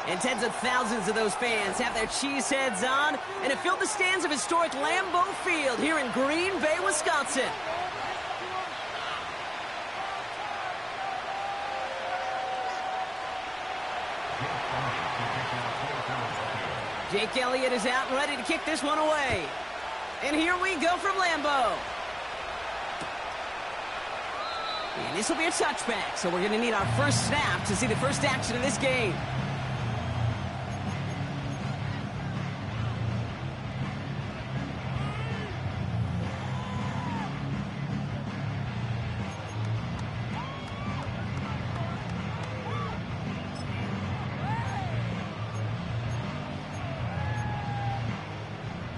And tens of thousands of those fans have their cheese heads on, and it filled the stands of historic Lambeau Field here in Green Bay, Wisconsin. Jake Elliott is out and ready to kick this one away. And here we go from Lambeau. And this will be a touchback, so we're going to need our first snap to see the first action of this game.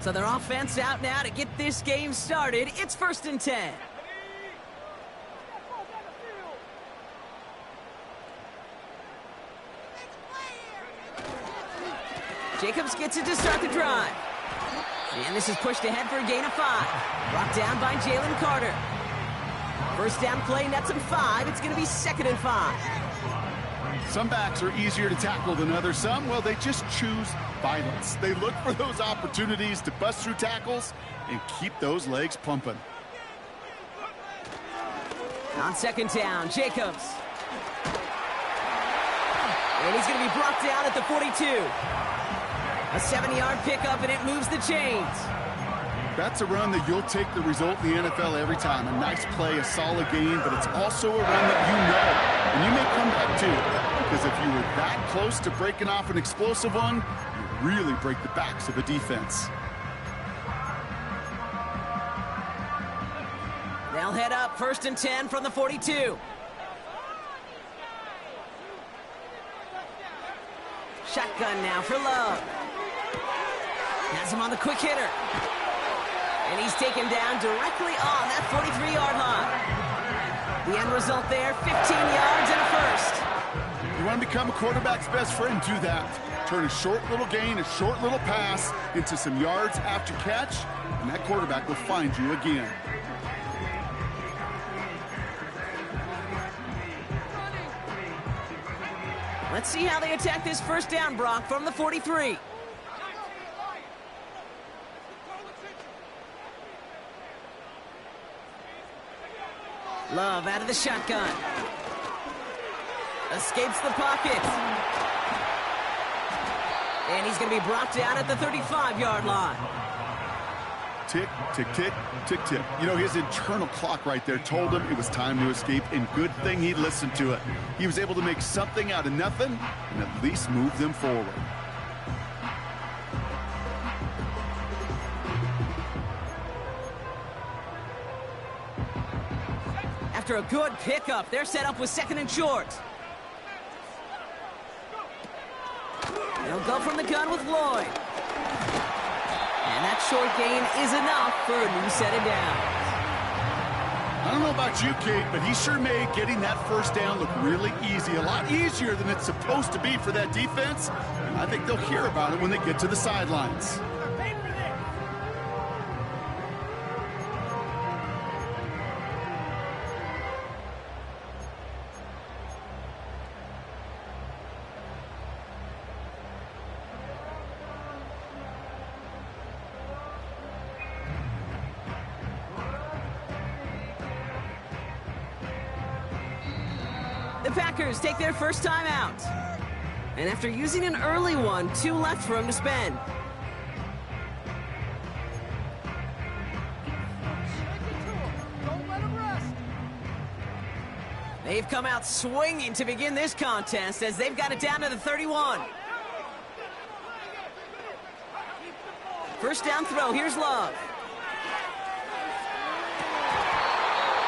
So their offense out now to get this game started. It's 1st and 10. Jacobs gets it to start the drive. And this is pushed ahead for a gain of 5. Brought down by Jalen Carter. First down play, nets him 5. It's going to be 2nd and 5. Some backs are easier to tackle than others. Some, well, they just choose violence. They look for those opportunities to bust through tackles and keep those legs pumping. On 2nd down, Jacobs. And he's going to be brought down at the 42. A 7-yard pickup, and it moves the chains. That's a run that you'll take the result in the NFL every time. A nice play, a solid game, but it's also a run that you know, and you may come back to. Because if you were that close to breaking off an explosive one, you really break the backs of a defense. They'll head up 1st and 10 from the 42. Shotgun now for Love. Has him on the quick hitter. And he's taken down directly on that 43-yard line. The end result there, 15 yards and a first. You want to become a quarterback's best friend, do that. Turn a short little gain, a short little pass into some yards after catch, and that quarterback will find you again. Let's see how they attack this first down, Brock, from the 43. Love out of the shotgun. Escapes the pocket. And he's going to be brought down at the 35-yard line. Tick, tick, tick, tick, tick. You know, his internal clock right there told him it was time to escape, and good thing he listened to it. He was able to make something out of nothing and at least move them forward. After a good pickup, they're set up with 2nd and short. They'll go from the gun with Lloyd. And that short gain is enough for a new set of downs. I don't know about you, Kate, but he sure made getting that first down look really easy. A lot easier than it's supposed to be for that defense. And I think they'll hear about it when they get to the sidelines. The Packers take their first time out. And after using an early one, 2 left for him to spend. They've come out swinging to begin this contest as they've got it down to the 31. First down throw, here's Love.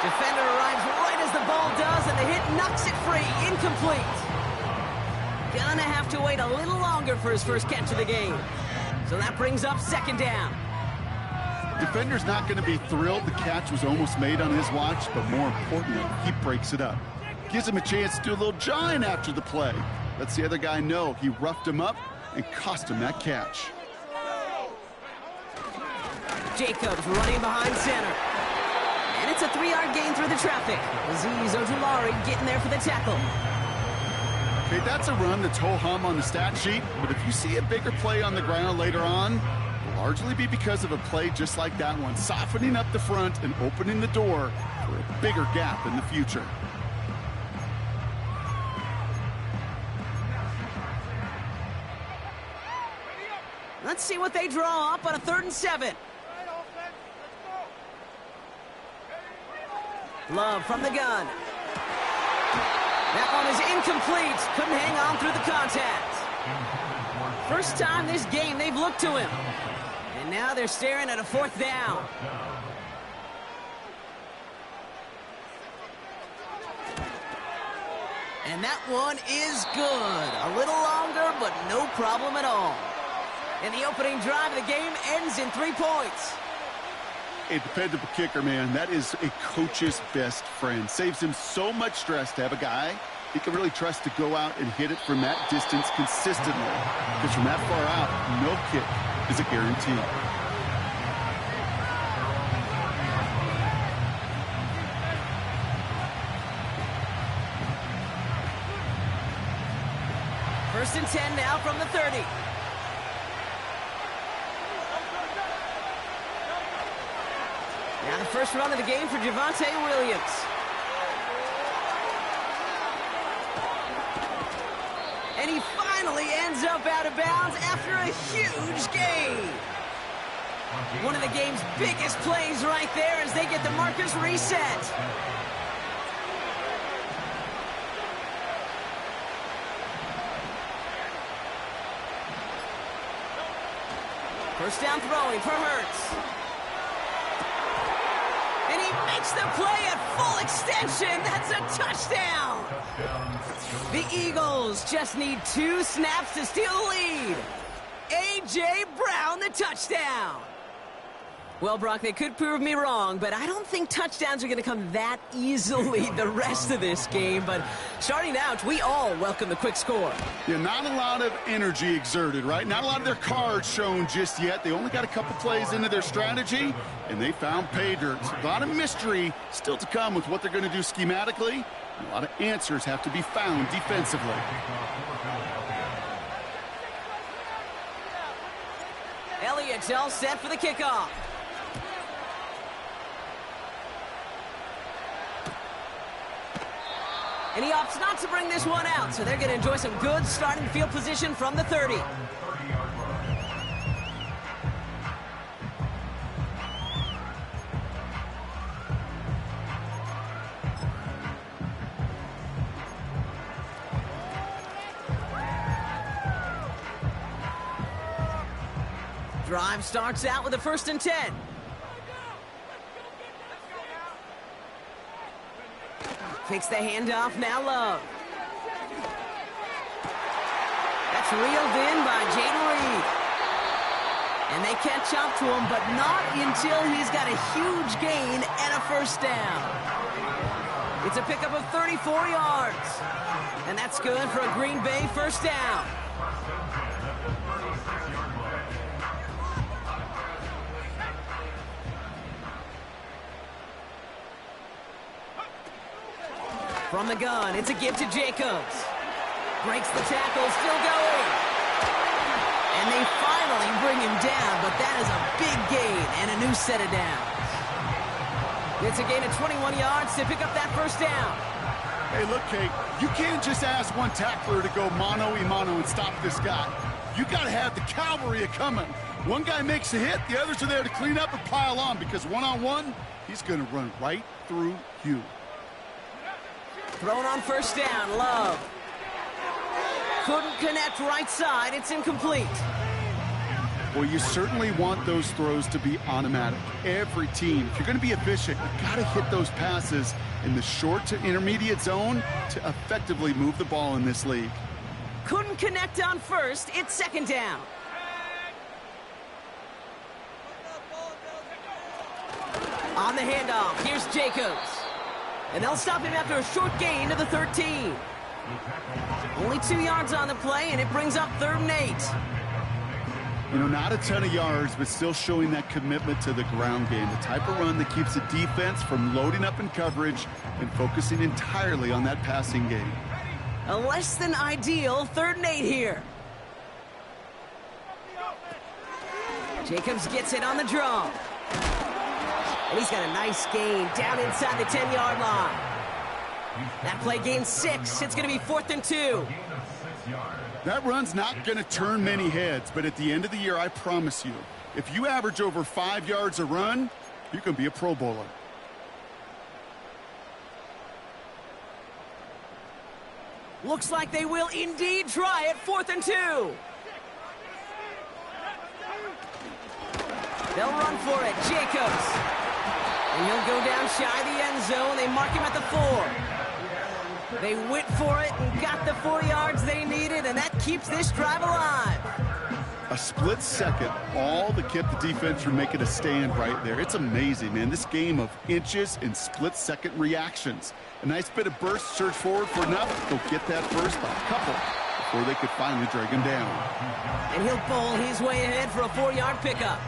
Defender arrives right as the ball does, and the hit knocks it free. Incomplete. Gonna have to wait a little longer for his first catch of the game. So that brings up 2nd down. Defender's not going to be thrilled the catch was almost made on his watch, but more importantly, he breaks it up. Gives him a chance to do a little jawing after the play. Lets the other guy know he roughed him up and cost him that catch. Jacobs running behind center. And it's a 3-yard gain through the traffic. Azeez Ojulari getting there for the tackle. Okay, that's a run that's ho-hum on the stat sheet, but if you see a bigger play on the ground later on, it'll largely be because of a play just like that one, softening up the front and opening the door for a bigger gap in the future. Let's see what they draw up on a 3rd and 7. Love from the gun. That one is incomplete. Couldn't hang on through the contact. First time this game they've looked to him. And now they're staring at a 4th down. And that one is good. A little longer, but no problem at all. And the opening drive of the game ends in 3 points. A dependable kicker, man. That is a coach's best friend. Saves him so much stress to have a guy he can really trust to go out and hit it from that distance consistently. Because from that far out, no kick is a guarantee. First and 10 now from the 30. Now the first run of the game for Javonte Williams. And he finally ends up out of bounds after a huge gain. One of the game's biggest plays right there as they get the markers reset. First down throwing for Hurts. And he makes the play at full extension. That's a touchdown. The Eagles just need 2 snaps to steal the lead. A.J. Brown, the touchdown. Well, Brock, they could prove me wrong, but I don't think touchdowns are going to come that easily the rest of this game. But starting out, we all welcome the quick score. Yeah, not a lot of energy exerted, right? Not a lot of their cards shown just yet. They only got a couple plays into their strategy, and they found pay dirt. A lot of mystery still to come with what they're going to do schematically. A lot of answers have to be found defensively. Elliott's all set for the kickoff. And he opts not to bring this one out, so they're going to enjoy some good starting field position from the 30. Drive starts out with a 1st and 10. Takes the handoff, now Love. That's reeled in by Jayden Reed. And they catch up to him, but not until he's got a huge gain and a 1st down. It's a pickup of 34 yards. And that's good for a Green Bay 1st down. From the gun, it's a give to Jacobs. Breaks the tackle, still going. And they finally bring him down, but that is a big gain and a new set of downs. It's a gain of 21 yards to pick up that 1st down. Hey, look, Kate, you can't just ask one tackler to go mano-a-mano and stop this guy. You got to have the cavalry coming. One guy makes a hit, the others are there to clean up and pile on, because one-on-one, he's going to run right through you. Thrown on 1st down, Love. Couldn't connect right side, it's incomplete. Well, you certainly want those throws to be automatic. Every team, if you're going to be efficient, you got to hit those passes in the short to intermediate zone to effectively move the ball in this league. Couldn't connect on 1st, it's 2nd down. On the handoff, here's Jacobs. And they'll stop him after a short gain to the 13. Only 2 yards on the play, and it brings up 3rd and 8. You know, not a ton of yards, but still showing that commitment to the ground game. The type of run that keeps the defense from loading up in coverage and focusing entirely on that passing game. A less than ideal 3rd and 8 here. Jacobs gets it on the draw. And he's got a nice gain down inside the 10-yard line. That play gains 6. It's going to be 4th and 2. That run's not going to turn many heads, but at the end of the year, I promise you, if you average over 5 yards a run, you can be a Pro Bowler. Looks like they will indeed try it. 4th and 2. They'll run for it. Jacobs. And he'll go down shy of the end zone. They mark him at the 4. They went for it and got the 4 yards they needed, and that keeps this drive alive. A split second, all that kept the defense from making a stand right there. It's amazing, man. This game of inches and split-second reactions. A nice bit of burst, surge forward for enough. They'll get that first by a couple before they could finally drag him down. And he'll bowl his way ahead for a 4-yard pickup.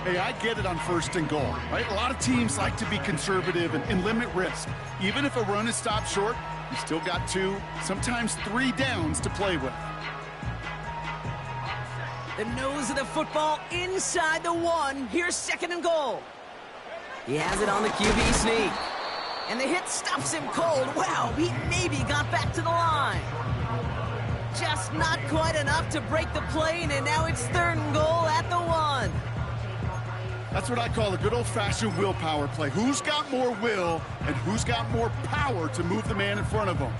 Hey, I get it on 1st and goal, right? A lot of teams like to be conservative and limit risk. Even if a run is stopped short, you still got 2, sometimes 3 downs to play with. The nose of the football inside the 1. Here's 2nd and goal. He has it on the QB sneak. And the hit stops him cold. Wow, he maybe got back to the line. Just not quite enough to break the plane, and now it's 3rd and goal at the 1. That's what I call a good old-fashioned willpower play. Who's got more will and who's got more power to move the man in front of them?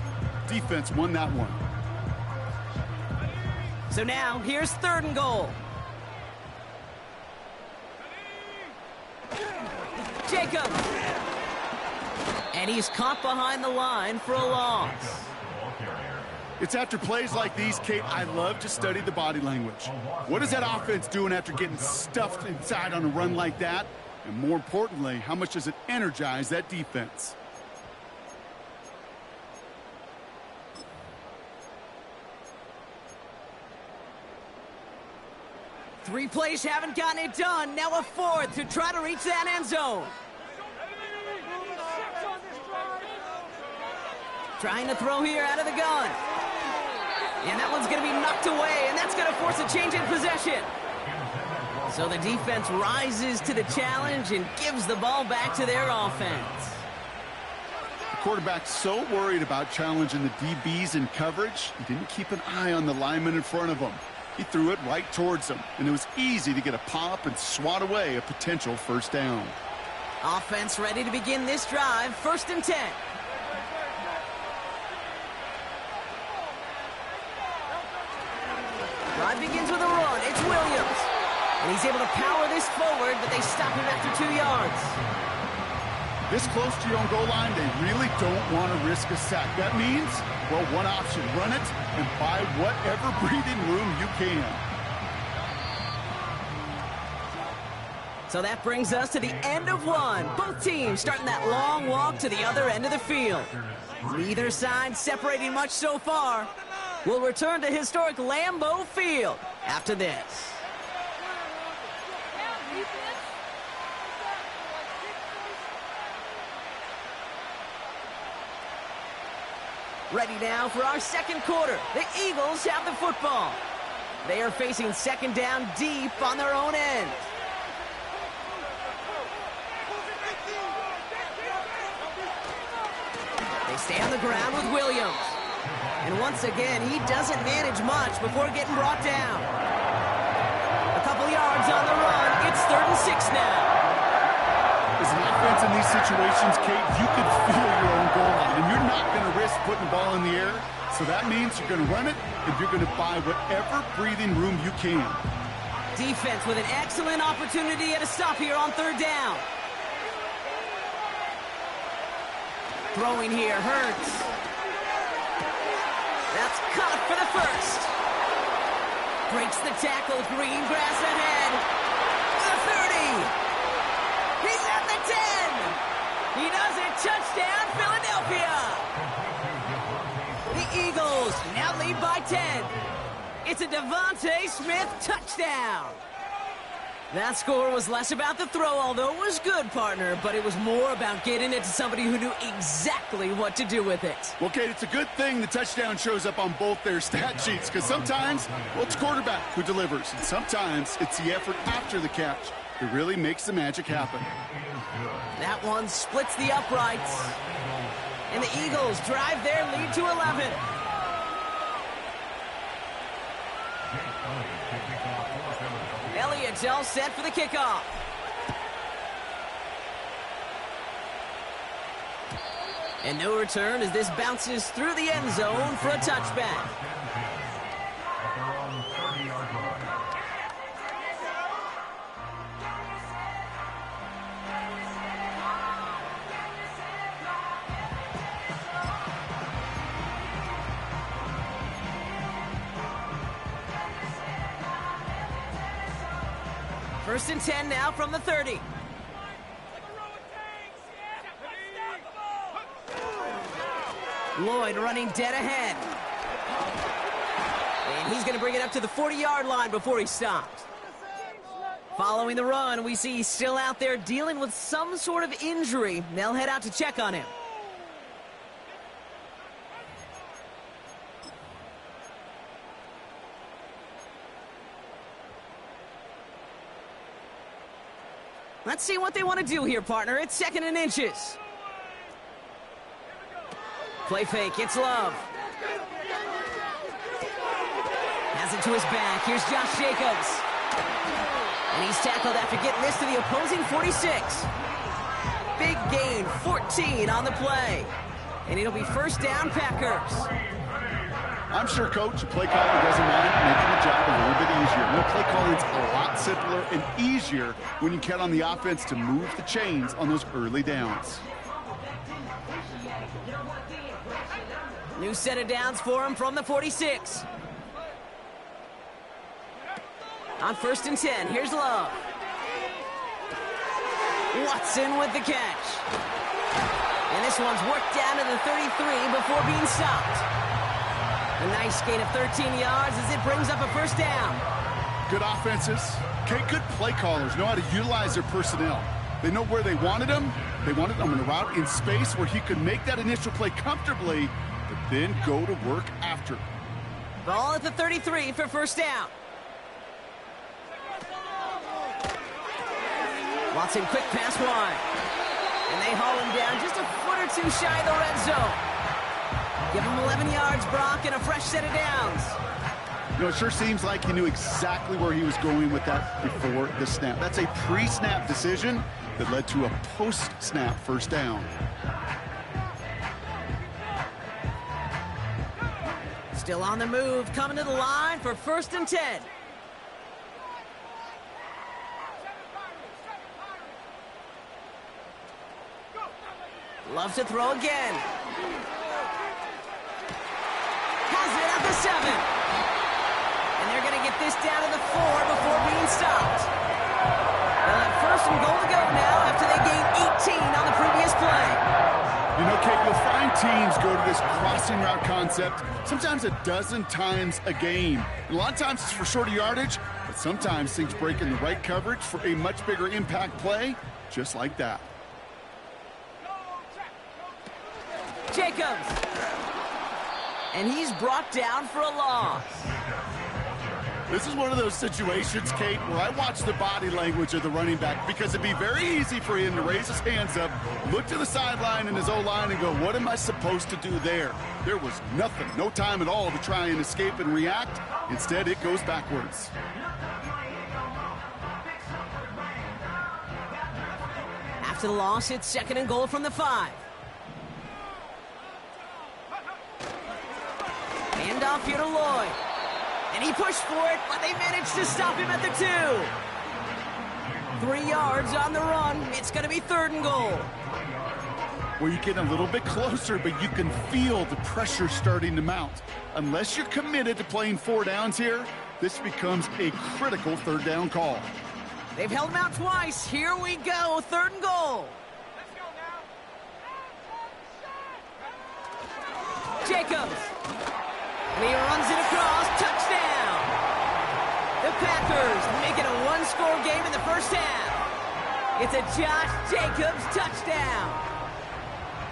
Defense won that one. So now, here's 3rd and goal. Jacobs. And he's caught behind the line for a loss. It's after plays like these, Kate, I love to study the body language. What is that offense doing after getting stuffed inside on a run like that? And more importantly, how much does it energize that defense? Three plays haven't gotten it done. Now a 4th to try to reach that end zone. Trying to throw here out of the gun. And that one's going to be knocked away, and that's going to force a change in possession. So the defense rises to the challenge and gives the ball back to their offense. The quarterback's so worried about challenging the DBs in coverage, he didn't keep an eye on the lineman in front of him. He threw it right towards him, and it was easy to get a pop and swat away a potential 1st down. Offense ready to begin this drive. 1st and 10. Drive begins with a run. It's Williams. And he's able to power this forward, but they stop him after 2 yards. This close to your own goal line, they really don't want to risk a sack. That means, well, one option, run it and buy whatever breathing room you can. So that brings us to the end of 1. Both teams starting that long walk to the other end of the field. Neither side separating much so far. We'll return to historic Lambeau Field after this. Ready now for our 2nd quarter. The Eagles have the football. They are facing 2nd down deep on their own end. They stay on the ground with Williams. And once again, he doesn't manage much before getting brought down. A couple yards on the run. It's 3rd and 6 now. As an offense in these situations, Kate, you could feel your own goal line, and you're not going to risk putting the ball in the air. So that means you're going to run it, and you're going to buy whatever breathing room you can. Defense with an excellent opportunity at a stop here on 3rd down. Throwing here hurts. That's caught for the 1st. Breaks the tackle. Green grass ahead. The 30. He's at the 10. He does it. Touchdown, Philadelphia. The Eagles now lead by 10. It's a Devontae Smith touchdown. That score was less about the throw, although it was good, partner, but it was more about getting it to somebody who knew exactly what to do with it. Well, Kate, it's a good thing the touchdown shows up on both their stat sheets, because sometimes, well, it's quarterback who delivers, and sometimes it's the effort after the catch that really makes the magic happen. That one splits the uprights, and the Eagles drive their lead to 11. Elliott's all set for the kickoff. And no return as this bounces through the end zone for a touchback. First and 10 now from the 30. Lloyd running dead ahead. And he's going to bring it up to the 40-yard line before he stops. Following the run, we see he's still out there dealing with some sort of injury. They'll head out to check on him. Let's see what they want to do here, partner. It's 2nd and inches. Play fake. It's Love. Has it to his back. Here's Josh Jacobs. And he's tackled after getting this to the opposing 46. Big gain, 14 on the play. And it'll be first down, Packers. I'm sure Coach, play caller doesn't mind making the job a little bit easier. No, play calling's a lot simpler and easier when you count on the offense to move the chains on those early downs. New set of downs for him from the 46. On 1st and 10, here's Love. Watson with the catch. And this one's worked down to the 33 before being stopped. A nice gain of 13 yards as it brings up a first down. Good offenses. Okay, good play callers know how to utilize their personnel. They know where they wanted them. They wanted them on a route in space where he could make that initial play comfortably, but then go to work after. Ball at the 33 for first down. Watson, quick pass wide. And they haul him down just a foot or two shy of the red zone. Give him 11 yards, Brock, and a fresh set of downs. You know, it sure seems like he knew exactly where he was going with that before the snap. That's a pre-snap decision that led to a post-snap first down. Still on the move, coming to the line for 1st and 10. Loves to throw again. Has it at the 7. And they're going to get this down to the 4 before being stopped. They'll have 1st and goal to go now after they gained 18 on the previous play. You know, Kate, you'll find teams go to this crossing route concept sometimes a dozen times a game. And a lot of times it's for shorter yardage, but sometimes things break in the right coverage for a much bigger impact play, just like that. Jacobs. And he's brought down for a loss. This is one of those situations, Kate, where I watch the body language of the running back because it'd be very easy for him to raise his hands up, look to the sideline in his O-line and go, what am I supposed to do there? There was nothing, no time at all to try and escape and react. Instead, it goes backwards. After the loss, it's 2nd and goal from the 5. Handoff here to Lloyd. And he pushed for it, but they managed to stop him at the 2. 3 yards on the run. It's going to be 3rd and goal. Well, you get a little bit closer, but you can feel the pressure starting to mount. Unless you're committed to playing 4 downs here, this becomes a critical 3rd down call. They've held him out twice. Here we go, 3rd and goal. Jacobs. And he runs it across. Touchdown. The Packers make it a 1-score game. game in the first half. It's a Josh Jacobs touchdown.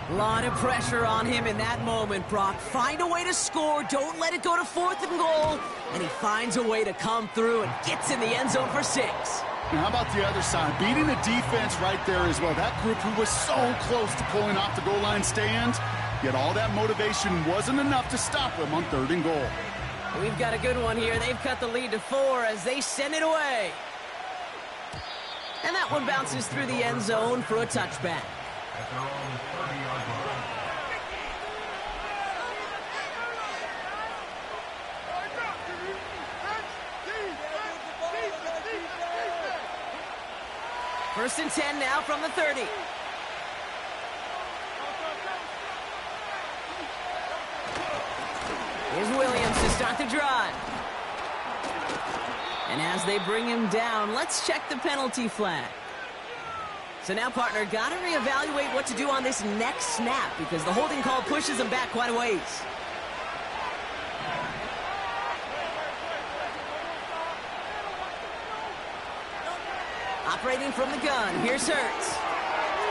A lot of pressure on him in that moment, Brock. Find a way to score. Don't let it go to 4th and goal. And he finds a way to come through and gets in the end zone for 6. Now, how about the other side? Beating the defense right there as well. That group who was so close to pulling off the goal line stand, yet all that motivation wasn't enough to stop them on 3rd and goal. We've got a good one here. They've cut the lead to 4 as they send it away. And that one bounces through the end zone for a touchback. First and 10 now from the 30. Here's Williams to start the drive. And as they bring him down, let's check the penalty flag. So now, partner, got to reevaluate what to do on this next snap because the holding call pushes him back quite a ways. Operating from the gun, here's Hurts.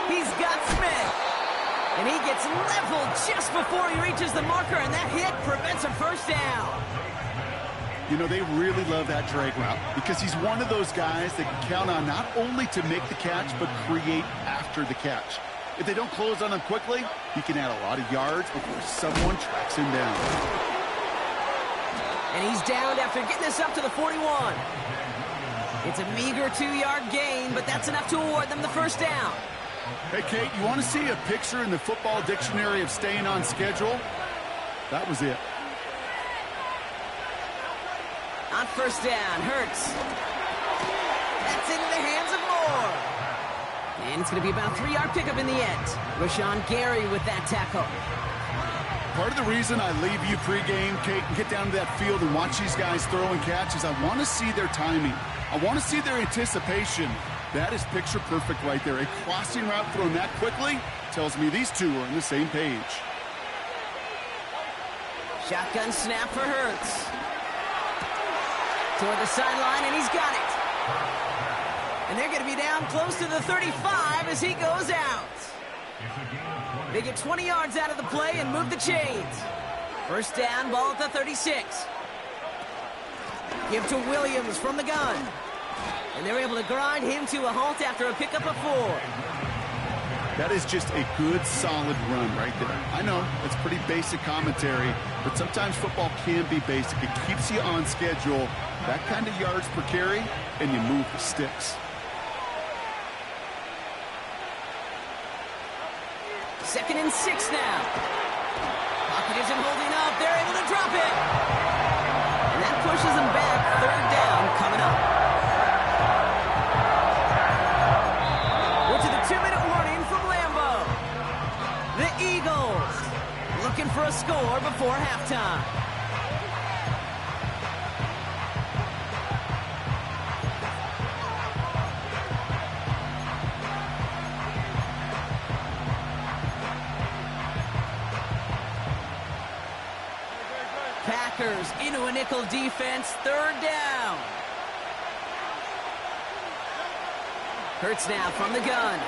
He's got Smith. And he gets leveled just before he reaches the marker, and that hit prevents a first down. You know, they really love that drag route because he's one of those guys that can count on not only to make the catch, but create after the catch. If they don't close on him quickly, he can add a lot of yards before someone tracks him down. And he's downed after getting this up to the 41. It's a meager 2-yard gain, but that's enough to award them the first down. Hey, Kate, you want to see a picture in the football dictionary of staying on schedule? That was it. On first down, Hurts. That's into the hands of Moore. And it's going to be about a 3-yard pickup in the end. Rashawn Gary with that tackle. Part of the reason I leave you pregame, Kate, and get down to that field and watch these guys throw and catch is I want to see their timing. I want to see their anticipation. That is picture perfect right there. A crossing route thrown that quickly tells me these two are on the same page. Shotgun snap for Hurts. Toward the sideline, and he's got it. And they're going to be down close to the 35 as he goes out. They get 20 yards out of the play and move the chains. First down, ball at the 36. Give to Williams from the gun. And they're able to grind him to a halt after a pickup of 4. That is just a good, solid run right there. I know, it's pretty basic commentary, but sometimes football can be basic. It keeps you on schedule, that kind of yards per carry, and you move the sticks. Second and 6 now. Pocket isn't holding up. They're able to drop it. And that pushes them back. Third down coming up. We're to the 2-minute warning from Lambeau. The Eagles looking for a score before halftime. Packers into a nickel defense, third down. Hurts now from the gun.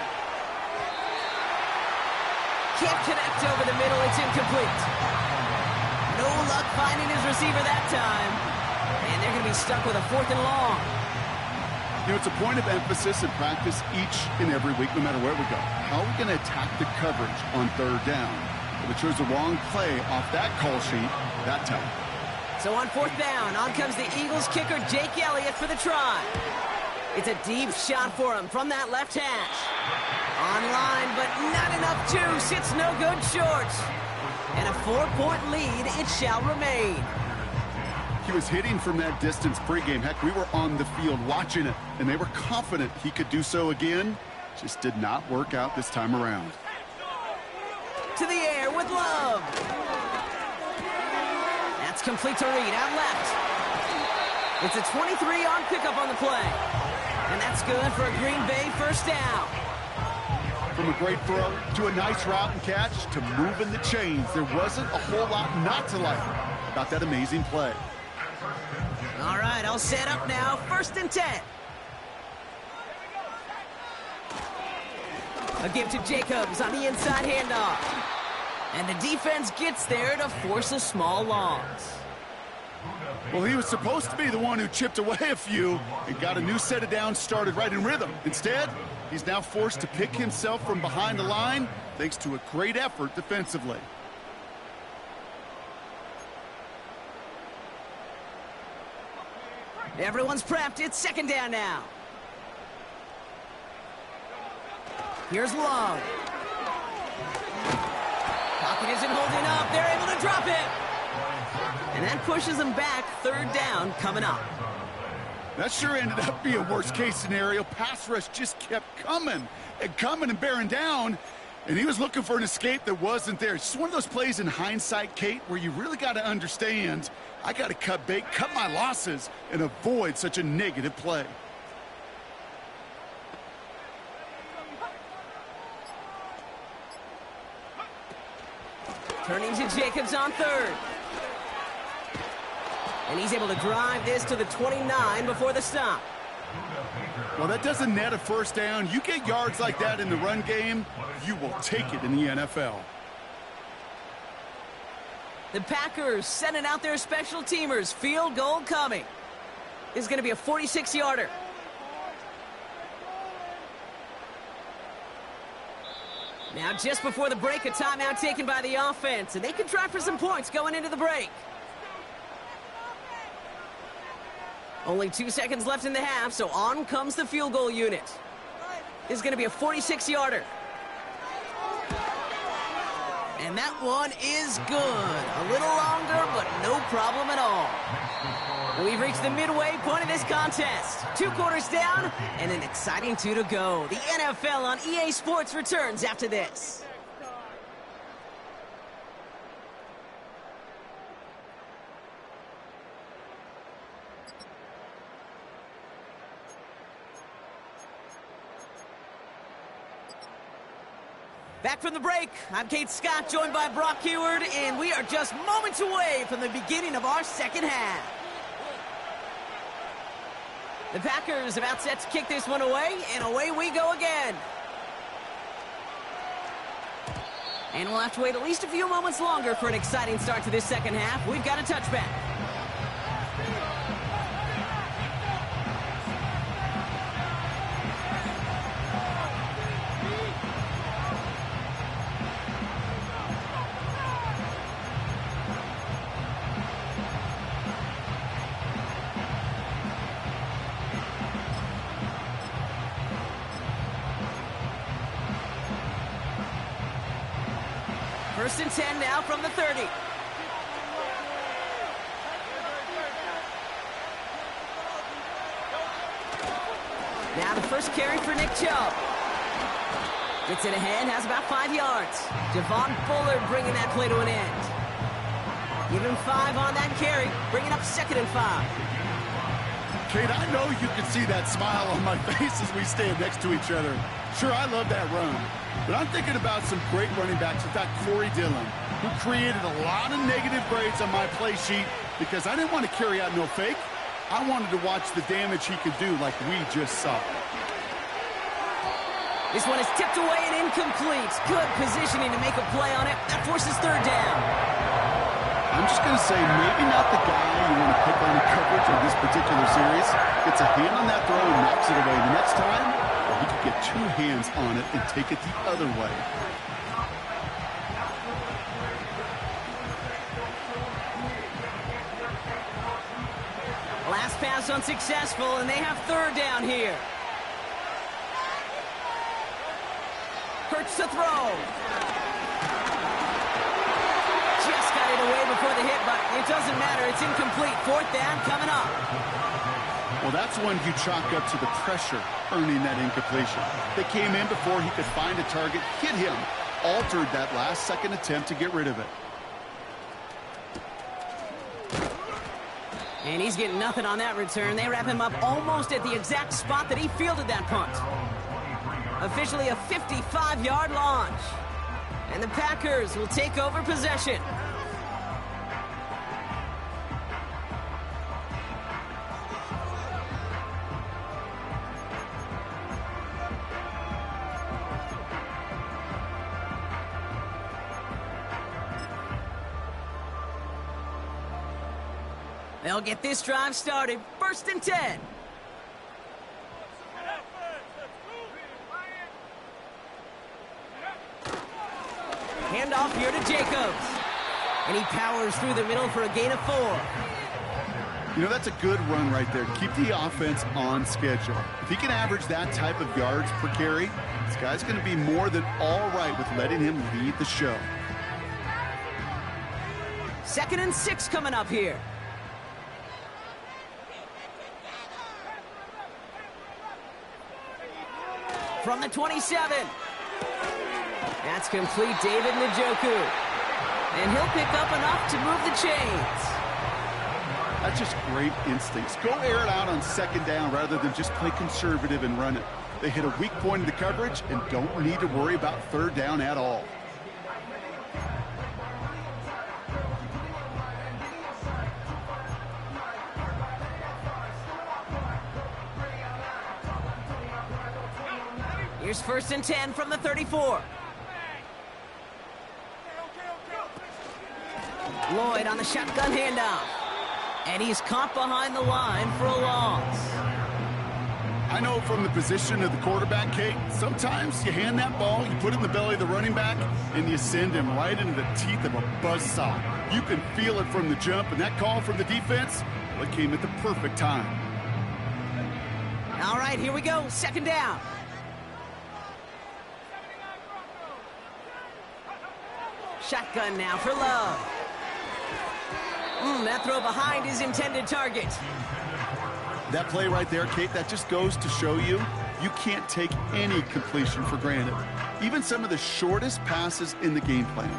Can't connect over the middle, it's incomplete. No luck finding his receiver that time. And they're going to be stuck with a 4th and long. You know, it's a point of emphasis in practice each and every week, no matter where we go. How are we going to attack the coverage on third down? If we chose the wrong play off that call sheet that time. So on 4th down, on comes the Eagles kicker, Jake Elliott, for the try. It's a deep shot for him from that left hash. Online, but not enough juice. It's no good short. And a 4-point lead, it shall remain. He was hitting from that distance pregame. Heck, we were on the field watching it, and they were confident he could do so again. Just did not work out this time around. To the air with Love. That's complete to Reed, out left. It's a 23-yard pickup on the play. And that's good for a Green Bay first down. From a great throw to a nice route and catch to moving the chains. There wasn't a whole lot not to like about that amazing play. All right, all set up now. First and 10. A give to Jacobs on the inside handoff. And the defense gets there to force a small loss. Well, he was supposed to be the one who chipped away a few and got a new set of downs started right in rhythm. Instead, he's now forced to pick himself from behind the line thanks to a great effort defensively. Everyone's prepped. It's second down now. Here's Love. Pocket isn't holding up. They're able to drop it. And that pushes them back. Third down coming up. That sure ended up being a worst-case scenario. Pass rush just kept coming and bearing down. And he was looking for an escape that wasn't there. It's just one of those plays in hindsight, Kate, where you really got to understand, I got to cut bait, cut my losses, and avoid such a negative play. Turning to Jacobs on third. And he's able to drive this to the 29 before the stop. Well, that doesn't net a first down. You get yards like that in the run game, you will take it in the NFL. The Packers sending out their special teamers. Field goal coming. This is going to be a 46-yarder. Now, just before the break, a timeout taken by the offense, and they can try for some points going into the break. Only 2 seconds left in the half, so on comes the field goal unit. This is going to be a 46-yarder. And that one is good. A little longer, but no problem at all. We've reached the midway point of this contest. 2 quarters down, and an exciting 2 to go. The NFL on EA Sports returns after this. Back from the break, I'm Kate Scott, joined by Brock Huard, and we are just moments away from the beginning of our second half. The Packers about set to kick this one away, and away we go again. And we'll have to wait at least a few moments longer for an exciting start to this second half. We've got a touchback. First and 10 now from the 30. Now the first carry for Nick Chubb. Gets it ahead, has about 5 yards. Javon Bullard bringing that play to an end. Give him 5 on that carry, bringing up 2nd and 5. Kate, I know you can see that smile on my face as we stand next to each other. Sure, I love that run. But I'm thinking about some great running backs with that Corey Dillon, who created a lot of negative grades on my play sheet because I didn't want to carry out no fake. I wanted to watch the damage he could do like we just saw. This one is tipped away and incomplete. Good positioning to make a play on it. That forces 3rd down. I'm just going to say maybe not the guy you want to pick on the coverage of this particular series. Gets a hand on that throw and knocks it away. The next time, he could get 2 hands on it and take it the other way. Last pass unsuccessful, and they have 3rd down here. Hurts to throw. Just got it away before the hit, but it doesn't matter. It's incomplete. 4th down coming up. Well, that's one you chalk up to the pressure earning that incompletion. They came in before he could find a target, hit him, altered that last-second attempt to get rid of it. And he's getting nothing on that return. They wrap him up almost at the exact spot that he fielded that punt. Officially a 55-yard launch. And the Packers will take over possession. They'll get this drive started. 1st and 10. Handoff here to Jacobs. And he powers through the middle for a gain of 4. You know, that's a good run right there. Keep the offense on schedule. If he can average that type of yards per carry, this guy's going to be more than all right with letting him lead the show. 2nd and 6 coming up here. From the 27. That's complete, David Njoku. And he'll pick up enough to move the chains. That's just great instincts. Go air it out on 2nd down rather than just play conservative and run it. They hit a weak point in the coverage and don't need to worry about 3rd down at all. Here's 1st and 10 from the 34. Lloyd on the shotgun handoff. And he's caught behind the line for a loss. I know from the position of the quarterback, Kate, sometimes you hand that ball, you put it in the belly of the running back, and you send him right into the teeth of a buzzsaw. You can feel it from the jump, and that call from the defense, well, it came at the perfect time. All right, here we go. 2nd down. Shotgun now for Love. That throw behind his intended target. That play right there, Kate, that just goes to show you can't take any completion for granted. Even some of the shortest passes in the game plan.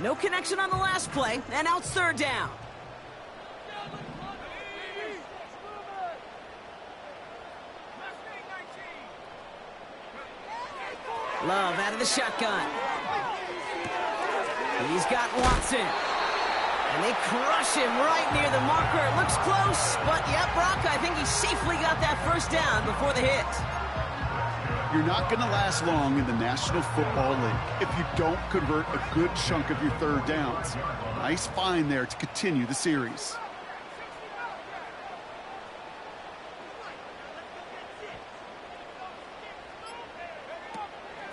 No connection on the last play, and now it's 3rd down. Love out of the shotgun. He's got Watson. And they crush him right near the marker. It looks close, but yeah, Brock, I think he safely got that 1st down before the hit. You're not going to last long in the National Football League if you don't convert a good chunk of your 3rd downs. Nice find there to continue the series.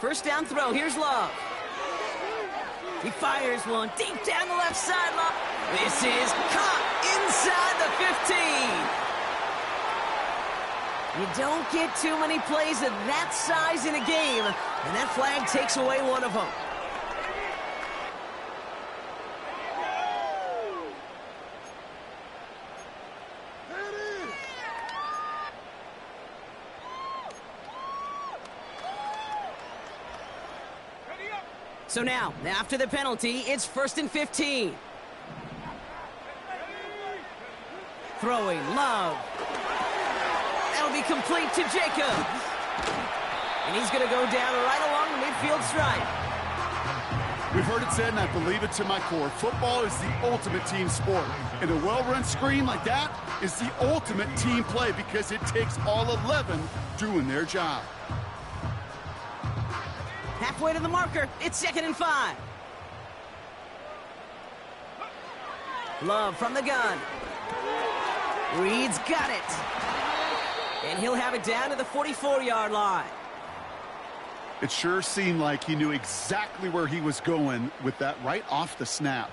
First down throw, here's Love. He fires one deep down the left sideline. This is caught inside the 15. You don't get too many plays of that size in a game, and that flag takes away one of them. So now, after the penalty, it's 1st and 15. Throwing, Love. That'll be complete to Jacobs. And he's going to go down right along the midfield stripe. We've heard it said, and I believe it to my core, football is the ultimate team sport. And a well-run screen like that is the ultimate team play because it takes all 11 doing their job. Halfway to the marker, it's 2nd and 5. Love from the gun. Reed's got it. And he'll have it down to the 44-yard line. It sure seemed like he knew exactly where he was going with that right off the snap.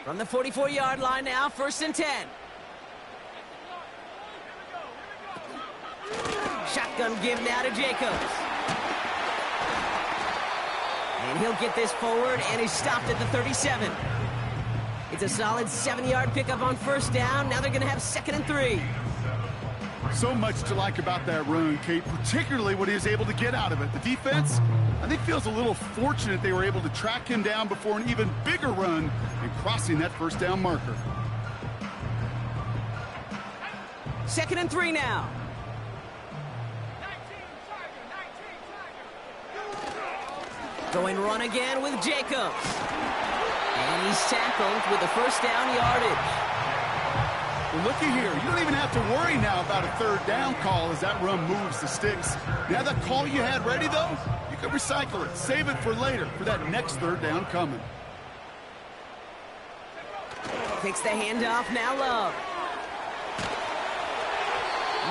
From the 44-yard line now, 1st and 10. Shotgun give now to Jacobs. And he'll get this forward, and he's stopped at the 37. It's a solid 7-yard pickup on 1st down. Now they're going to have 2nd and 3. So much to like about that run, Kate, particularly what he was able to get out of it. The defense, I think, feels a little fortunate they were able to track him down before an even bigger run and crossing that 1st down marker. 2nd and 3 now. Going run again with Jacobs. And he's tackled with the first down yardage. Well, looky here. You don't even have to worry now about a third down call as that run moves the sticks. Now that call you had ready, though, you can recycle it. Save it for later for that next third down coming. Takes the handoff, now Love.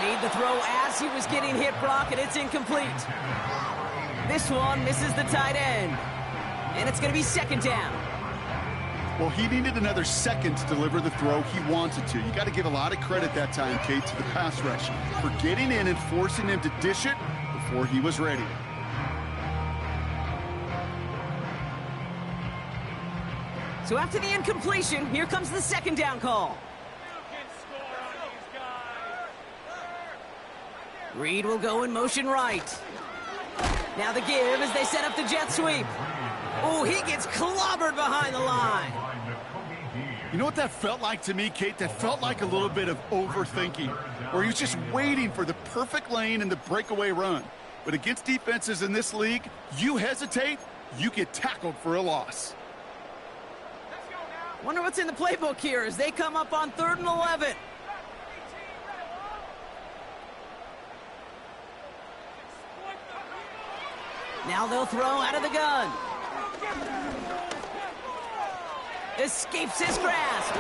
Need the throw as he was getting hit, Brock, and it's incomplete. This one misses the tight end. And it's going to be second down. Well, he needed another second to deliver the throw he wanted to. You got to give a lot of credit that time, Kate, to the pass rush for getting in and forcing him to dish it before he was ready. So after the incompletion, here comes the second down call. Reed will go in motion right. Now the give as they set up the jet sweep. Oh, he gets clobbered behind the line. You know what that felt like to me, Kate? That felt like a little bit of overthinking, where he was just waiting for the perfect lane and the breakaway run. But against defenses in this league, you hesitate, you get tackled for a loss. Wonder what's in the playbook here as they come up on 3rd and 11. Now they'll throw out of the gun. Escapes his grasp.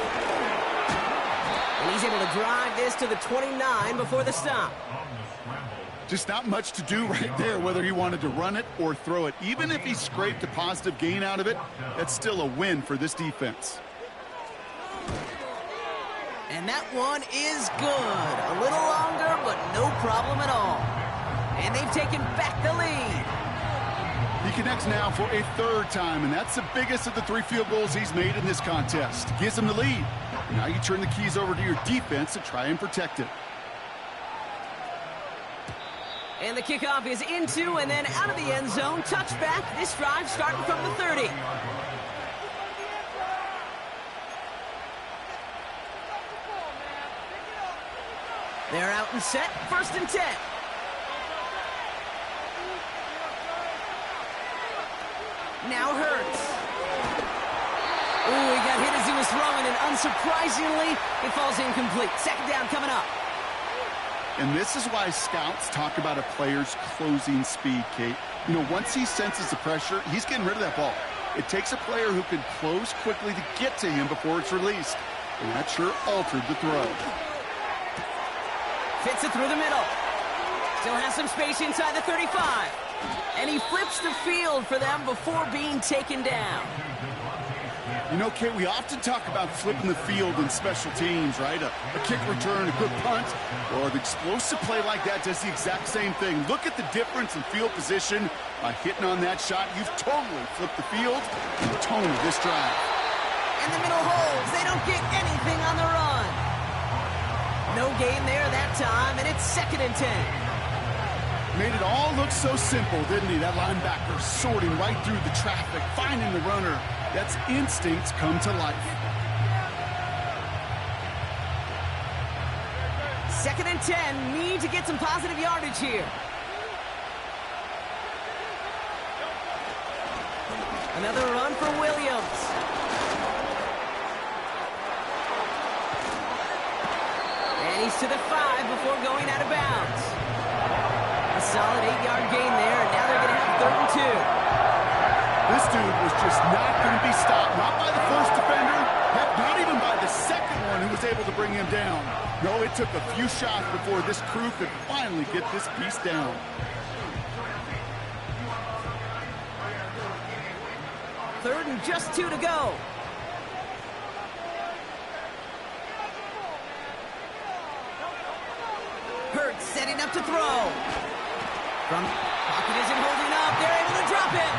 And he's able to drive this to the 29 before the stop. Just not much to do right there, whether he wanted to run it or throw it. Even if he scraped a positive gain out of it, that's still a win for this defense. And that one is good. A little longer, but no problem at all. And they've taken back the lead. He connects now for a 3rd time, and that's the biggest of the 3 field goals he's made in this contest. Gives him the lead. Now you turn the keys over to your defense to try and protect it. And the kickoff is into and then out of the end zone. Touchback. This drive starting from the 30. They're out and set. 1st and 10. Now Hurts. Ooh, he got hit as he was throwing, and unsurprisingly, it falls incomplete. Second down coming up. And this is why scouts talk about a player's closing speed, Kate. You know, once he senses the pressure, he's getting rid of that ball. It takes a player who can close quickly to get to him before it's released. And that sure altered the throw. Fits it through the middle. Still has some space inside the 35. And he flips the field for them before being taken down. You know, Kate, we often talk about flipping the field in special teams, right? A kick return, a good punt, or an explosive play like that does the exact same thing. Look at the difference in field position by hitting on that shot. You've totally flipped the field and the tone of this drive. And the middle holds. They don't get anything on the run. No gain there that time, and it's 2nd and 10. Made it all look so simple, didn't he? That linebacker sorting right through the traffic, finding the runner. That's instincts come to life. 2nd and 10. Need to get some positive yardage here. Another run for Williams. And he's to the 5 before going out of bounds. A solid 8-yard gain there, and now they're going to have 3rd and 2. This dude was just not going to be stopped, not by the first defender, heck, not even by the second one who was able to bring him down. No, it took a few shots before this crew could finally get this piece down. Third and just 2 to go. Hurts setting up to throw. From pocket isn't holding up. They're able to drop it.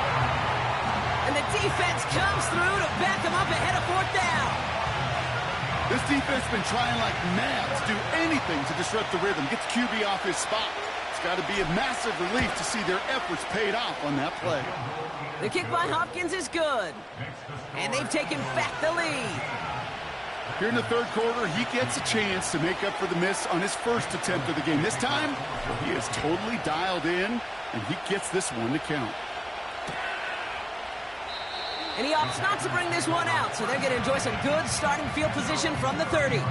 And the defense comes through to back them up ahead of 4th down. This defense has been trying like mad to do anything to disrupt the rhythm, get the QB off his spot. It's got to be a massive relief to see their efforts paid off on that play. The kick by Hopkins is good. And they've taken back the lead. Here in the 3rd quarter, he gets a chance to make up for the miss on his first attempt of the game. This time, he is totally dialed in, and he gets this one to count. And he opts not to bring this one out, so they're going to enjoy some good starting field position from the 30.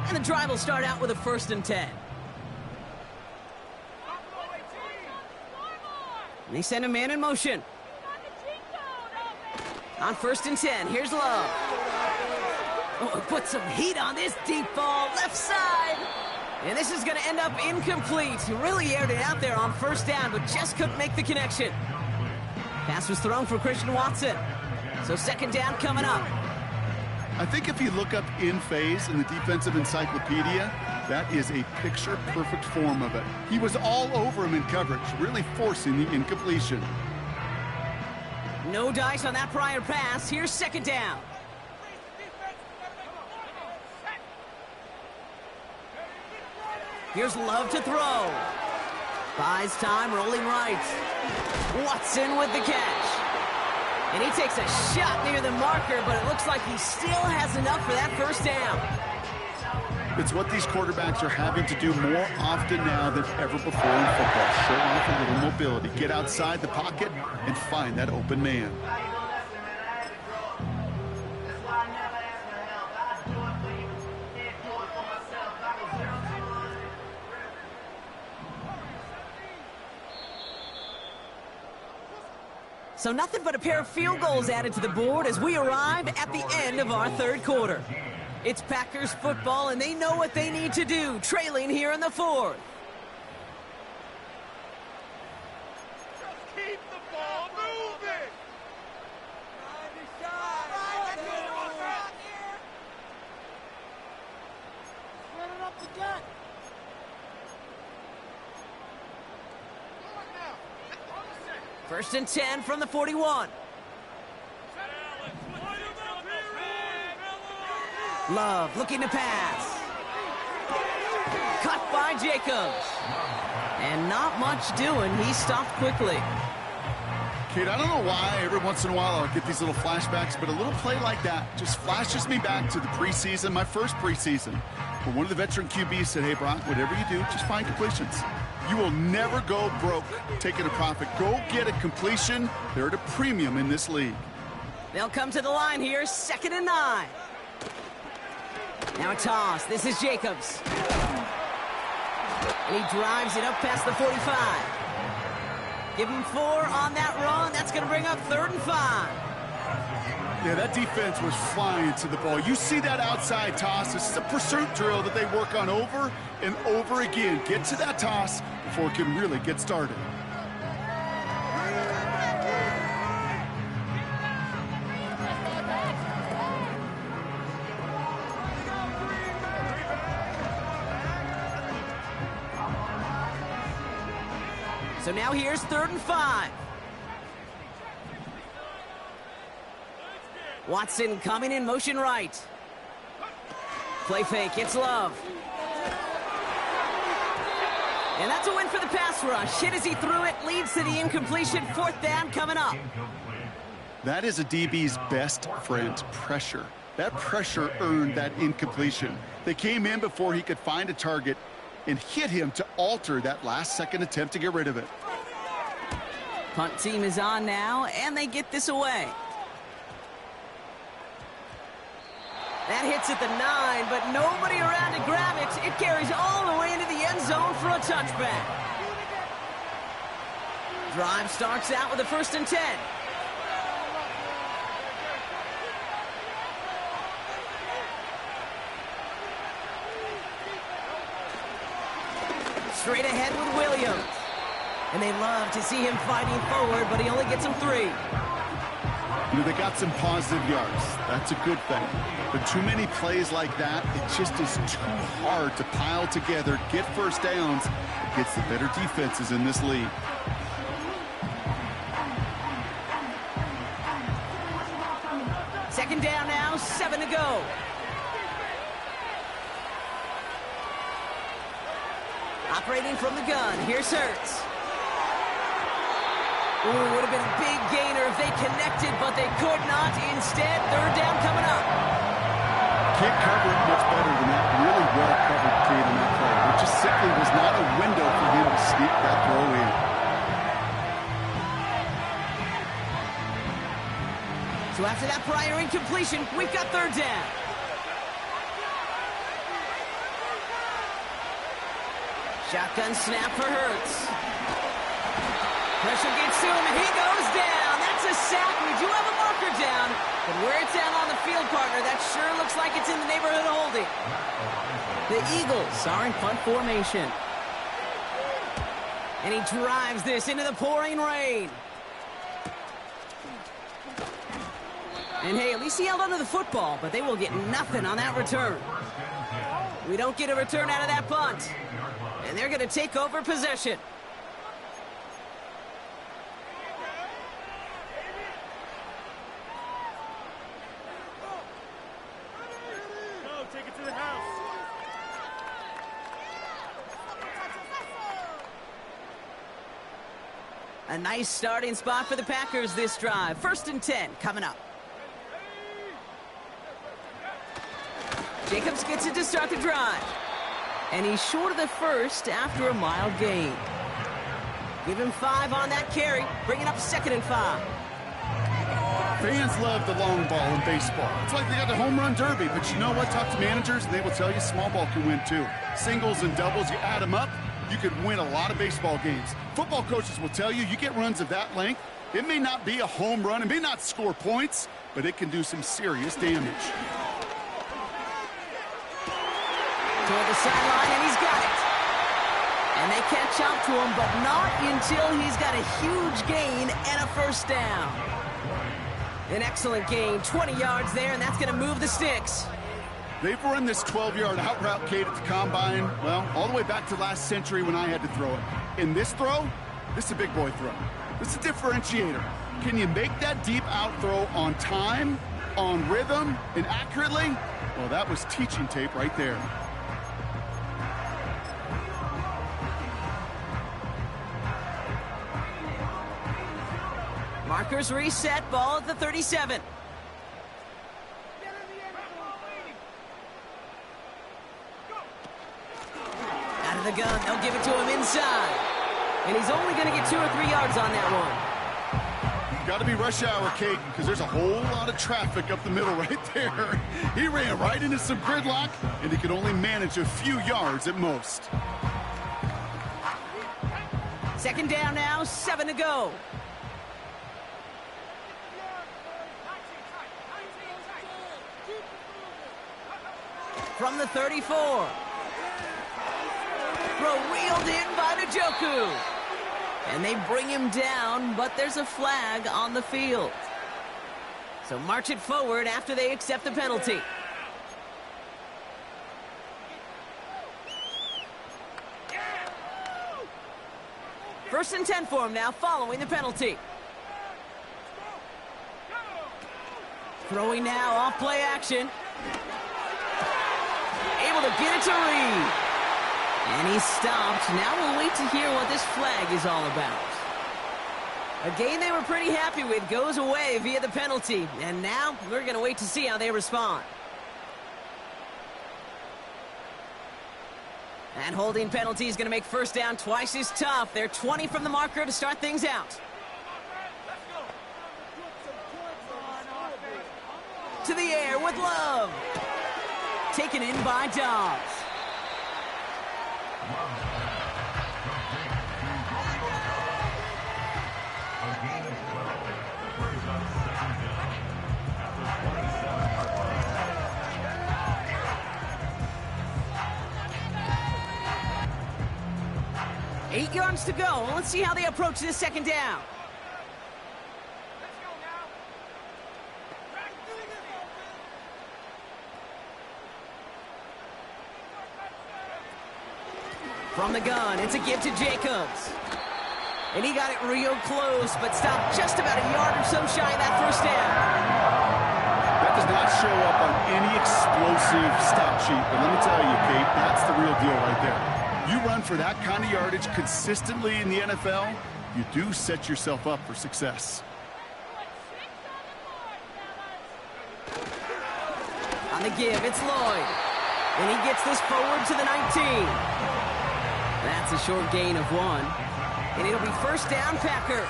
And the drive will start out with a 1st and 10. And they send a man in motion. On 1st and 10, here's Love. Oh, put some heat on this deep ball, left side. And this is going to end up incomplete. He really aired it out there on 1st down, but just couldn't make the connection. Pass was thrown for Christian Watson. So 2nd down coming up. I think if you look up in phase in the defensive encyclopedia, that is a picture-perfect form of it. He was all over him in coverage, really forcing the incompletion. No dice on that prior pass. Here's 2nd down. Here's Love to throw. Buys time, rolling right. Watson with the catch. And he takes a shot near the marker, but it looks like he still has enough for that 1st down. It's what these quarterbacks are having to do more often now than ever before in football. Show off a little mobility. Get outside the pocket and find that open man. So nothing but a pair of field goals added to the board as we arrive at the end of our 3rd quarter. It's Packers football, and they know what they need to do, trailing here in the 4th. Just keep the ball moving! Run it up the gut! 1st and 10 from the 41. Love looking to pass. Cut by Jacobs. And not much doing. He stopped quickly. Kate, I don't know why every once in a while I'll get these little flashbacks, but a little play like that just flashes me back to the preseason, my first preseason, where one of the veteran QBs said, hey, Brock, whatever you do, just find completions. You will never go broke taking a profit. Go get a completion. They're at a premium in this league. They'll come to the line here, 2nd and 9. Now a toss. This is Jacobs. And he drives it up past the 45. Give him 4 on that run. That's going to bring up 3rd and 5. Yeah, that defense was flying to the ball. You see that outside toss. This is a pursuit drill that they work on over and over again. Get to that toss before it can really get started. So now here's 3rd and 5. Watson coming in motion right. Play fake, it's Love. And that's a win for the pass rush. Hit as he threw it, leads to the incompletion. 4th down coming up. That is a DB's best friend, pressure. That pressure earned that incompletion. They came in before he could find a target and hit him to alter that last-second attempt to get rid of it. Punt team is on now, and they get this away. That hits at the 9, but nobody around to grab it. It carries all the way into the end zone for a touchback. Drive starts out with a 1st and 10. Straight ahead with Williams. And they love to see him fighting forward, but he only gets them 3. You know, they got some positive yards. That's a good thing. But too many plays like that, it just is too hard to pile together, get 1st downs against the better defenses in this league. Second down now, 7 to go. Operating from the gun, here's Hurts. Ooh, would have been a big gainer if they connected, but they could not. Instead, third down coming up. Can't cover it much better than that. Really well covered Cade in that play. It just simply was not a window for him to sneak that throw in. So after that prior incompletion, we've got third down. Shotgun snap for Hurts. Pressure gets to him, and he goes down. That's a sack. We do have a marker down, but where it's down on the field, partner, that sure looks like it's in the neighborhood of holding. The Eagles are in punt formation. And he drives this into the pouring rain. And hey, at least he held onto the football, but they will get nothing on that return. We don't get a return out of that punt. And they're going to take over possession. Go, take it to the house. A nice starting spot for the Packers this drive. 1st and 10 coming up. Jacobs gets it to start the drive. And he's short of the first after a mild gain. Give him 5 on that carry, bringing up 2nd and 5. Fans love the long ball in baseball. It's like they got the home run derby, but you know what? Talk to managers, and they will tell you small ball can win too. Singles and doubles, you add them up, you could win a lot of baseball games. Football coaches will tell you, you get runs of that length, it may not be a home run, it may not score points, but it can do some serious damage. Toward the sideline, and he's got it. And they catch up to him, but not until he's got a huge gain and a first down. An excellent gain, 20 yards there, and that's going to move the sticks. They've run this 12-yard out route, Cade, at the combine, well, all the way back to last century when I had to throw it. In this throw, this is a big boy throw. This is a differentiator. Can you make that deep out throw on time, on rhythm, and accurately? Well, that was teaching tape right there. Markers reset, ball at the 37. Out of the gun, they'll give it to him inside. And he's only going to get 2 or 3 yards on that one. Got to be rush hour, Cade, because there's a whole lot of traffic up the middle right there. He ran right into some gridlock, and he could only manage a few yards at most. 2nd down now, 7 to go. From the 34. Throw reeled in by Njoku. And they bring him down, but there's a flag on the field. So march it forward after they accept the penalty. First and 10 for him now, following the penalty. Throwing now, off play action. Able to get it to Reed. And he's stopped. Now we'll wait to hear what this flag is all about. A game they were pretty happy with goes away via the penalty. And now we're going to wait to see how they respond. And holding penalty is going to make first down twice as tough. They're 20 from the marker to start things out. To the air with Love. Taken in by Dobbs. Eight yards to go. Let's see how they approach this 2nd down. From the gun, it's a give to Jacobs. And he got it real close, but stopped just about a yard or so shy of that first down. That does not show up on any explosive stat sheet, but let me tell you, Cade, that's the real deal right there. You run for that kind of yardage consistently in the NFL, you do set yourself up for success. On the give, it's Lloyd. And he gets this forward to the 19. That's a short gain of 1. And it'll be first down, Packers.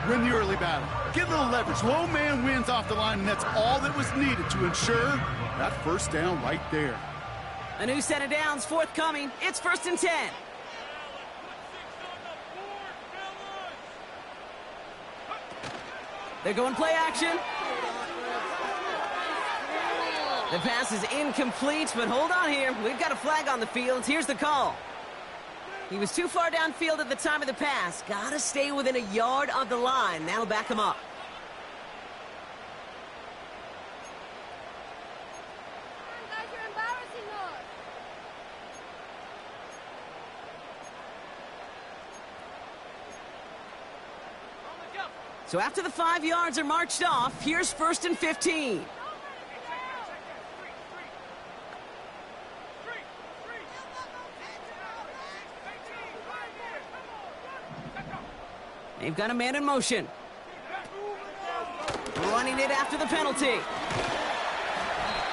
Win the early battle. Get a little leverage. Low man wins off the line, and that's all that was needed to ensure that first down right there. A new set of downs forthcoming. It's 1st and 10. They're going play action. The pass is incomplete, but hold on here. We've got a flag on the field. Here's the call. He was too far downfield at the time of the pass. Gotta stay within a yard of the line. That'll back him up. Guys, you're embarrassing us. So after the 5 yards are marched off, here's 1st and 15. They've got a man in motion. Running it after the penalty.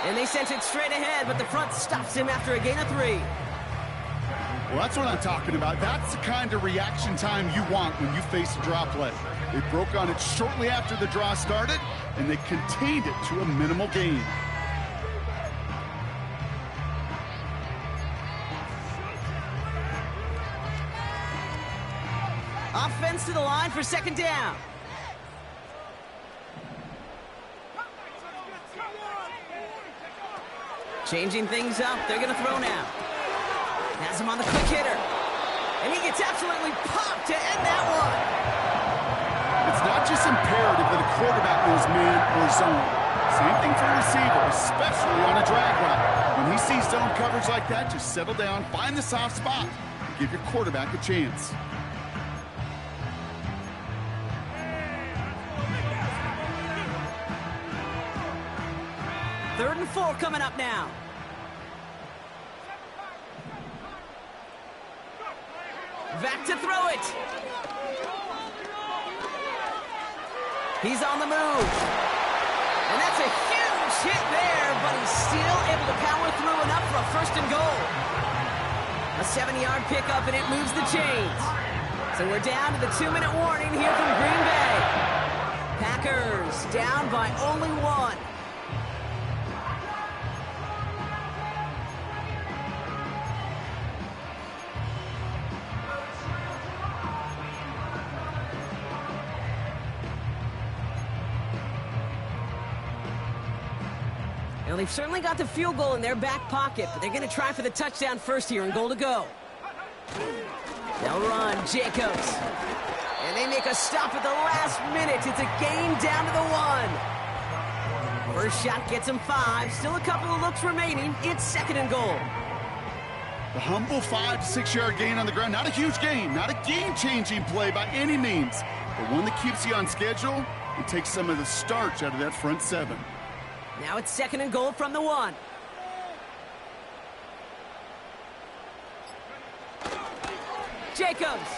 And they sent it straight ahead, but the front stops him after a gain of 3. Well, that's what I'm talking about. That's the kind of reaction time you want when you face a draw play. They broke on it shortly after the draw started, and they contained it to a minimal gain. Offense to the line for 2nd down. Changing things up. They're going to throw now. Has him on the quick hitter. And he gets absolutely popped to end that one. It's not just imperative that a quarterback knows man or zone. Same thing for a receiver, especially on a drag route. When he sees zone coverage like that, just settle down, find the soft spot, and give your quarterback a chance. Third and 4 coming up now. Back to throw it. He's on the move. And that's a huge hit there, but he's still able to power through enough for a 1st and goal. A 7-yard pickup, and it moves the chains. So we're down to the 2-minute warning here from Green Bay. Packers down by only 1. Well, they've certainly got the field goal in their back pocket, but they're going to try for the touchdown first here and goal to go. They'll run, Jacobs. And they make a stop at the last minute. It's a gain down to the 1. First shot gets him 5. Still a couple of looks remaining. It's 2nd and goal. The humble 5 to 6 yard gain on the ground. Not a huge gain, not a game-changing play by any means, but one that keeps you on schedule and takes some of the starch out of that front 7. Now it's 2nd and goal from the 1. Jacobs.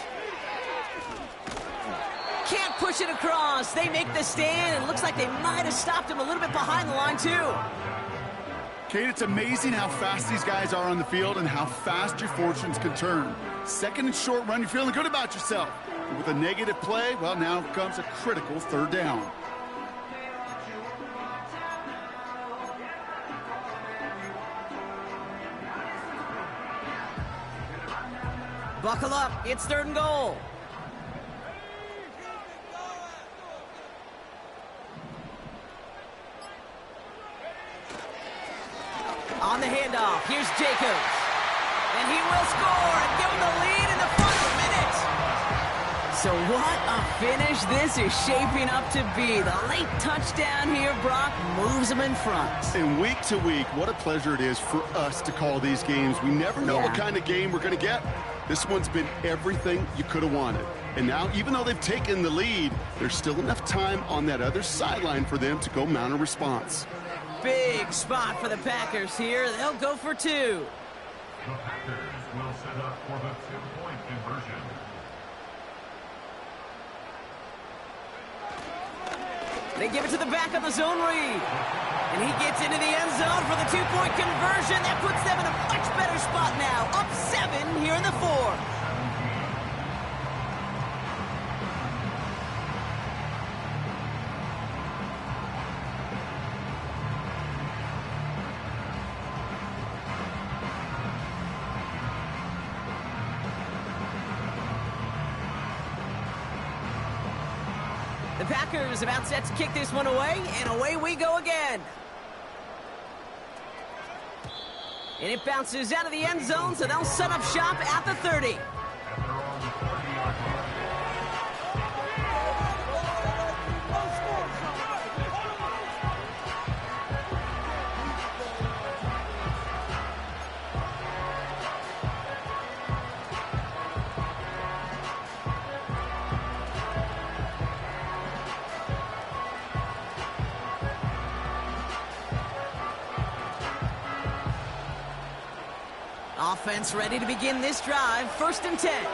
Can't push it across. They make the stand, and it looks like they might have stopped him a little bit behind the line, too. Kate, it's amazing how fast these guys are on the field and how fast your fortunes can turn. 2nd and short run, you're feeling good about yourself. But with a negative play, well, now comes a critical 3rd down. Buckle up. It's 3rd and goal. On the handoff, here's Jacobs. And he will score and give him the lead in the final minute. So what a finish this is shaping up to be. The late touchdown here, Brock, moves them in front. And week to week, what a pleasure it is for us to call these games. We never know what kind of game we're going to get. This one's been everything you could have wanted. And now, even though they've taken the lead, there's still enough time on that other sideline for them to go mount a response. Big spot for the Packers here. They'll go for 2. The Packers will set up for the 2-point conversion. They give it to the back of the zone read. And he gets into the end zone for the two-point conversion. That puts them in a much better spot now. Up 7 here in the fourth. The Packers about set to kick this one away, and away we go again. And it bounces out of the end zone, so they'll set up shop at the 30. Offense ready to begin this drive. 1st and 10.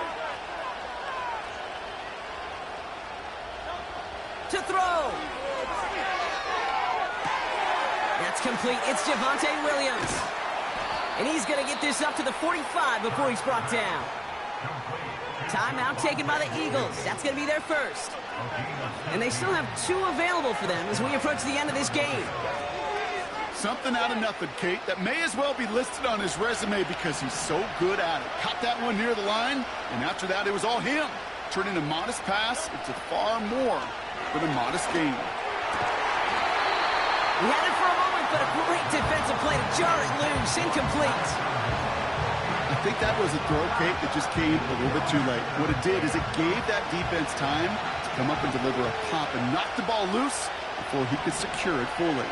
To throw. That's complete. It's Javonte Williams. And he's going to get this up to the 45 before he's brought down. Timeout taken by the Eagles. That's going to be their first. And they still have 2 available for them as we approach the end of this game. Something out of nothing, Kate, that may as well be listed on his resume because he's so good at it. Caught that one near the line, and after that, it was all him. Turning a modest pass into far more than a modest gain. He had it for a moment, but a great defensive play to jar it loose. Incomplete. I think that was a throw, Kate, that just came a little bit too late. What it did is it gave that defense time to come up and deliver a pop and knock the ball loose before he could secure it fully.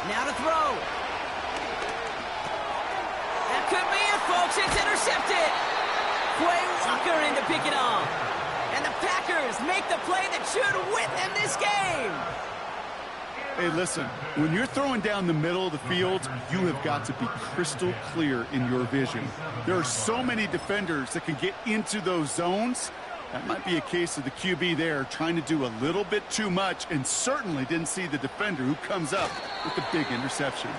Now to throw. That could be it, folks. It's intercepted. Quay Walker in to pick it off. And the Packers make the play that should win them this game. Hey, listen, when you're throwing down the middle of the field, you have got to be crystal clear in your vision. There are so many defenders that can get into those zones. That might be a case of the QB there trying to do a little bit too much and certainly didn't see the defender who comes up with the big interception.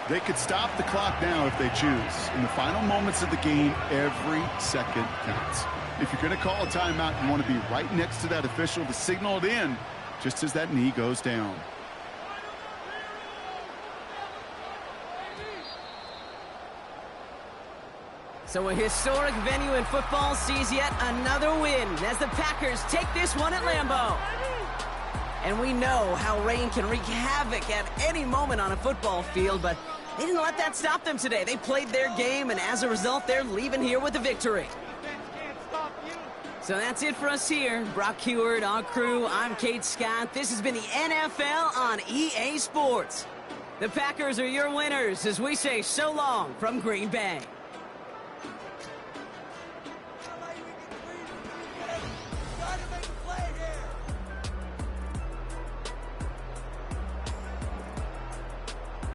They could stop the clock now if they choose. In the final moments of the game, every second counts. If you're going to call a timeout, you want to be right next to that official to signal it in just as that knee goes down. So a historic venue in football sees yet another win as the Packers take this one at Lambeau. And we know how rain can wreak havoc at any moment on a football field, but they didn't let that stop them today. They played their game, and as a result, they're leaving here with a victory. So that's it for us here. Brock Huard, our crew, I'm Kate Scott. This has been the NFL on EA Sports. The Packers are your winners as we say so long from Green Bay.